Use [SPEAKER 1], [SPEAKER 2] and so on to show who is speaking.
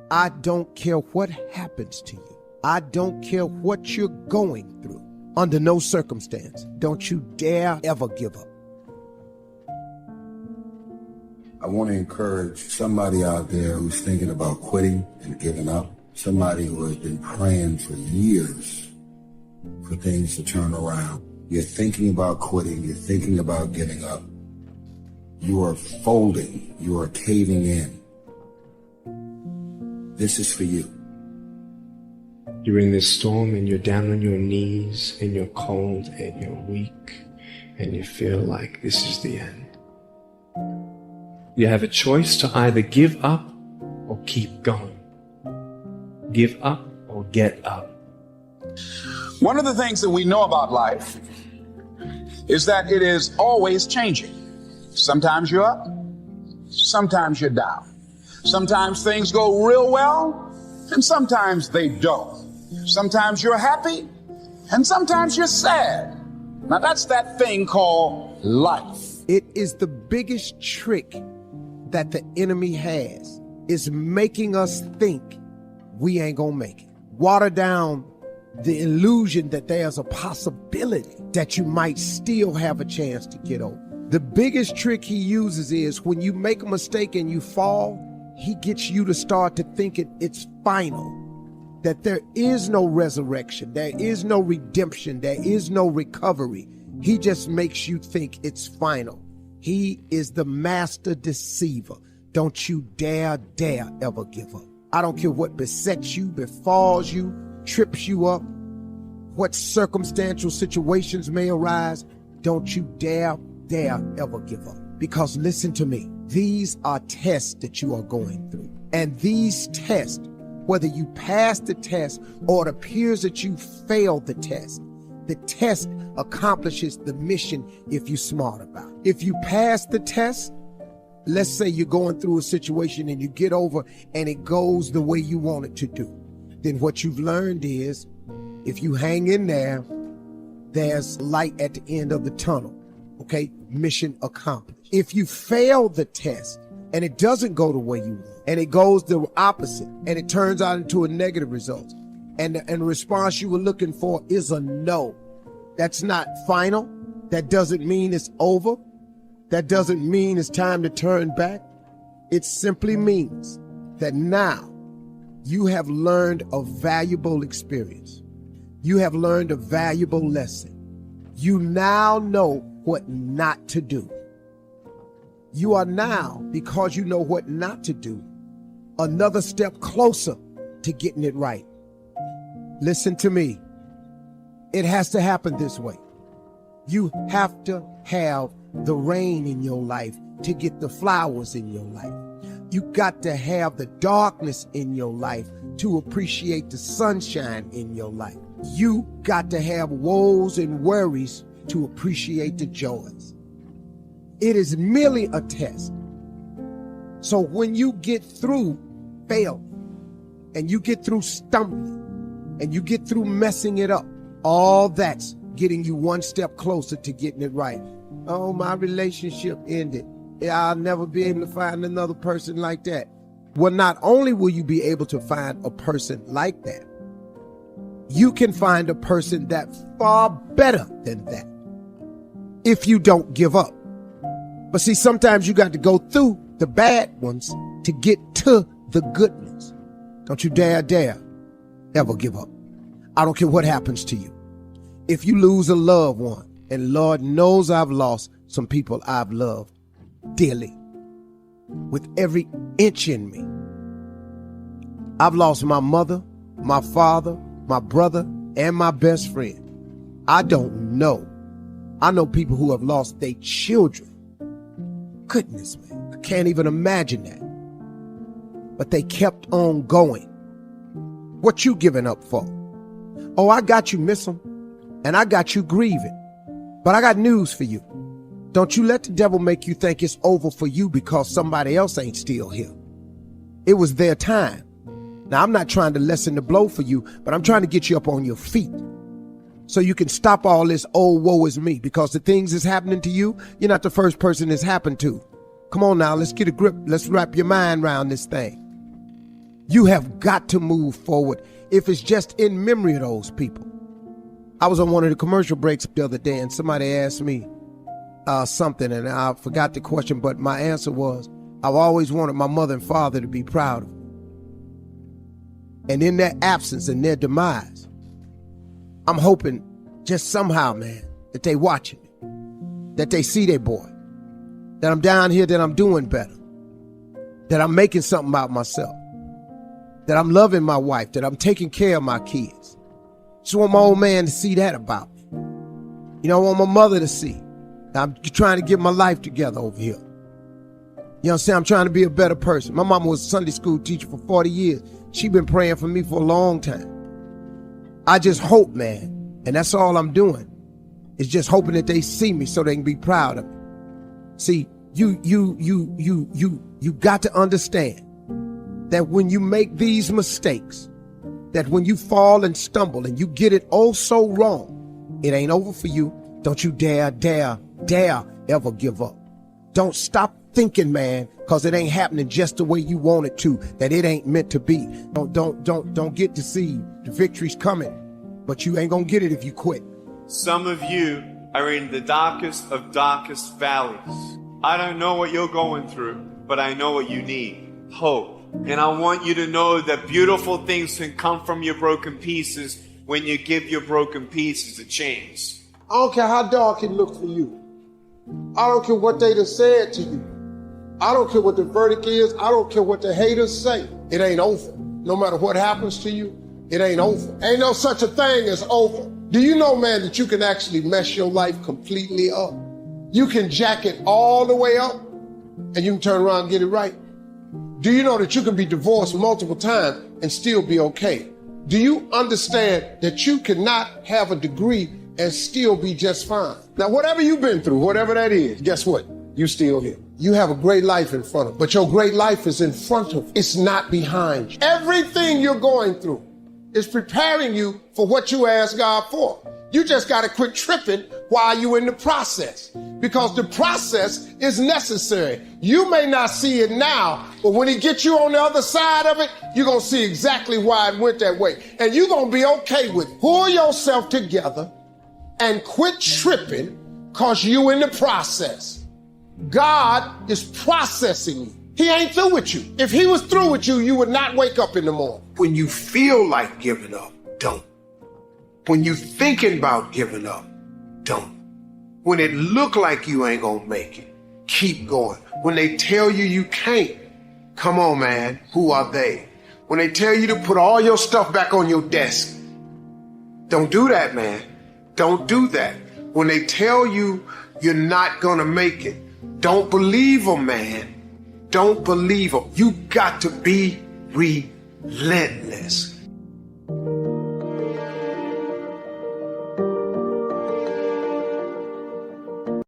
[SPEAKER 1] I don't care what happens to you. I don't care what you're going through. Under no circumstance, don't you dare ever give up.
[SPEAKER 2] I want to encourage somebody out there who's thinking about quitting and giving up. Somebody who has been praying for years for things to turn around. You're thinking about quitting. You're thinking about giving up. You are folding. You are caving in. This is for you.
[SPEAKER 3] You're in this storm and you're down on your knees and you're cold and you're weak and you feel like this is the end. You have a choice to either give up or keep going. Give up or get up.
[SPEAKER 4] One of the things that we know about life is that it is always changing. Sometimes you're up, sometimes you're down. Sometimes things go real well, and sometimes they don't. Sometimes you're happy, and sometimes you're sad. Now that's that thing called life.
[SPEAKER 1] It is the biggest trick that the enemy has, is making us think we ain't gonna make it. Water down the illusion that there's a possibility that you might still have a chance to get over. The biggest trick he uses is when you make a mistake and you fall, he gets you to start to think it's final, that there is no resurrection, there is no redemption, there is no recovery. He just makes you think it's final. He is the master deceiver. Don't you dare ever give up. I don't care what besets you, befalls you, trips you up, what circumstantial situations may arise. Don't you dare ever give up. Because listen to me, these are tests that you are going through. And these tests, whether you pass the test or it appears that you failed the test accomplishes the mission if you're smart about it. If you pass the test, let's say you're going through a situation and you get over and it goes the way you want it to do, then what you've learned is if you hang in there, there's light at the end of the tunnel. Okay, mission accomplished. If you fail the test and it doesn't go the way you want, and it goes the opposite, and it turns out into a negative result, and the response you were looking for is a no, that's not final. That doesn't mean it's over. That doesn't mean it's time to turn back. It simply means that now you have learned a valuable experience. You have learned a valuable lesson. You now know what not to do. You are now, because you know what not to do, another step closer to getting it right. Listen to me. It has to happen this way. You have to have the rain in your life to get the flowers in your life. You got to have the darkness in your life to appreciate the sunshine in your life. You got to have woes and worries to appreciate the joys. It is merely a test. So when you get through failing, and you get through stumbling, and you get through messing it up, all that's getting you one step closer to getting it right. Oh, my relationship ended. I'll never be able to find another person like that. Well, not only will you be able to find a person like that, you can find a person that's far better than that if you don't give up. But see, sometimes you got to go through the bad ones to get to the good ones. Don't you dare ever give up. I don't care what happens to you. If you lose a loved one, and Lord knows I've lost some people I've loved dearly, with every inch in me. I've lost my mother, my father, my brother, and my best friend. I don't know. I know people who have lost their children. Goodness, man, I can't even imagine that. But they kept on going. What you giving up for? Oh, I got you missing, and I got you grieving. But I got news for you. Don't you let the devil make you think it's over for you because somebody else ain't still here. It was their time. Now, I'm not trying to lessen the blow for you, but I'm trying to get you up on your feet so you can stop all this, oh, woe is me, because the things that's happening to you, you're not the first person it's happened to. Come on now, let's get a grip. Let's wrap your mind around this thing. You have got to move forward if it's just in memory of those people. I was on one of the commercial breaks the other day and somebody asked me something and I forgot the question, but my answer was, I've always wanted my mother and father to be proud of me. And in their absence and their demise, I'm hoping just somehow, man, that they watching me, that they see their boy, that I'm down here, that I'm doing better, that I'm making something out of myself, that I'm loving my wife, that I'm taking care of my kids. Just want my old man to see that about me. You know, I want my mother to see. I'm trying to get my life together over here. You know what I'm saying? I'm trying to be a better person. My mama was a Sunday school teacher for 40 years. She been praying for me for a long time. I just hope, man, and that's all I'm doing, is just hoping that they see me so they can be proud of me. See, you got to understand that when you make these mistakes, that when you fall and stumble and you get it oh so wrong, it ain't over for you. Don't you dare ever give up. Don't stop thinking, man, because it ain't happening just the way you want it to, that it ain't meant to be. Don't get deceived. The victory's coming, but you ain't gonna get it if you quit.
[SPEAKER 5] Some of you are in the darkest of darkest valleys. I don't know what you're going through, but I know what you need. Hope. And I want you to know that beautiful things can come from your broken pieces when you give your broken pieces a chance.
[SPEAKER 1] I don't care how dark it looks for you. I don't care what they done said to you. I don't care what the verdict is. I don't care what the haters say. It ain't over. No matter what happens to you, it ain't over. Ain't no such a thing as over. Do you know, man, that you can actually mess your life completely up? You can jack it all the way up and you can turn around and get it right. Do you know that you can be divorced multiple times and still be okay? Do you understand that you cannot have a degree and still be just fine? Now, whatever you've been through, whatever that is, guess what? You're still here. You have a great life in front of you, but your great life is in front of you. It's not behind you. Everything you're going through is preparing you for what you asked God for. You just got to quit tripping while you're in the process, because the process is necessary. You may not see it now, but when he gets you on the other side of it, you're going to see exactly why it went that way. And you're going to be okay with it. Pull yourself together and quit tripping, because you in the process. God is processing you. He ain't through with you. If he was through with you, you would not wake up in the morning. When you feel like giving up, don't. When you thinking about giving up, don't. When it look like you ain't gonna make it, keep going. When they tell you you can't, come on, man, who are they? When they tell you to put all your stuff back on your desk, don't do that, man. Don't do that. When they tell you you're not gonna make it, don't believe them, man. Don't believe them. You got to be relentless.